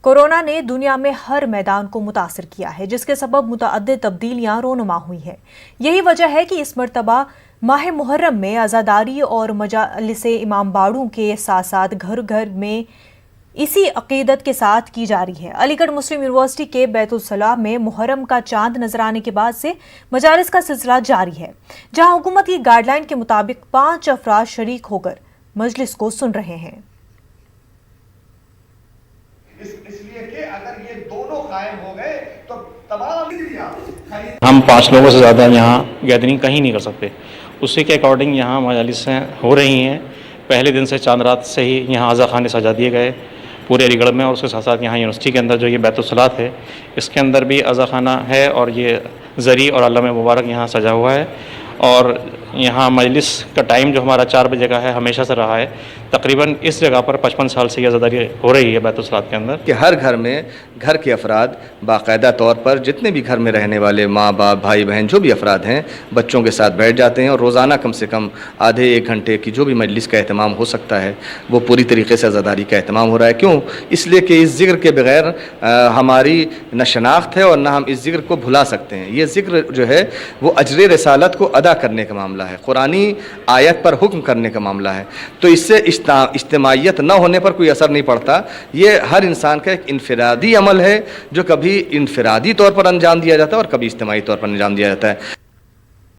Corona نے دنیا میں ہر میدان کو متاثر کیا ہے، جس کے سبب متعدد تبدیلیاں رونما ہوئی ہیں۔ یہی وجہ ہے کہ اس مرتبہ ماہ محرم میں عزاداری اور مجالس امام باڑوں کے ساتھ ساتھ گھر گھر میں اسی عقیدت کے ساتھ کی جا رہی ہے۔ علی گڑھ مسلم یونیورسٹی کے بیت الصلاح میں محرم کا چاند نظر آنے کے بعد سے مجالس کا سلسلہ جاری ہے، جہاں حکومت کی گائیڈ لائن کے مطابق 5 افراد شریک ہو کر مجلس کو سن رہے ہیں۔ اس لیے کہ اگر یہ دونوں قائم ہو گئے تو تمام ہم 5 لوگوں سے زیادہ یہاں گیدرنگ کہیں نہیں کر سکتے۔ اسی کے اکارڈنگ یہاں مجالسیں ہو رہی ہیں۔ پہلے دن سے چاند رات سے ہی یہاں عزا خانے سجا دیے گئے پورے علی گڑھ میں، اور اس کے ساتھ ساتھ یہاں یونیورسٹی کے اندر جو یہ بیت الصلاح ہے اس کے اندر بھی عزا خانہ ہے، اور یہ زری اور علامہ مبارک یہاں سجا ہوا ہے۔ اور یہاں مجلس کا ٹائم جو ہمارا 4 بجے کا ہے ہمیشہ سے رہا ہے۔ تقریباً اس جگہ پر 55 سال سے یہ عزاداری ہو رہی ہے بیت الصلاح کے اندر کہ ہر گھر میں گھر کے افراد باقاعدہ طور پر جتنے بھی گھر میں رہنے والے ماں باپ بھائی بہن جو بھی افراد ہیں بچوں کے ساتھ بیٹھ جاتے ہیں، اور روزانہ کم سے کم آدھے 1 گھنٹے کی جو بھی مجلس کا اہتمام ہو سکتا ہے وہ پوری طریقے سے عزاداری کا اہتمام ہو رہا ہے۔ کیوں؟ اس لیے کہ اس ذکر کے بغیر ہماری نہ شناخت ہے اور نہ ہم اس ذکر کو بھلا سکتے ہیں۔ یہ ذکر جو ہے وہ اجر رسالت کو ادا کرنے کا معاملہ ہے، قرآنی آیت پر حکم کرنے کا معاملہ ہے، تو اس سے اجتماعیت نہ ہونے پر کوئی اثر نہیں پڑتا۔ یہ ہر انسان کا ایک انفرادی عمل ہے جو کبھی انفرادی طور پر انجام دیا جاتا ہے اور کبھی اجتماعی طور پر انجام دیا جاتا ہے۔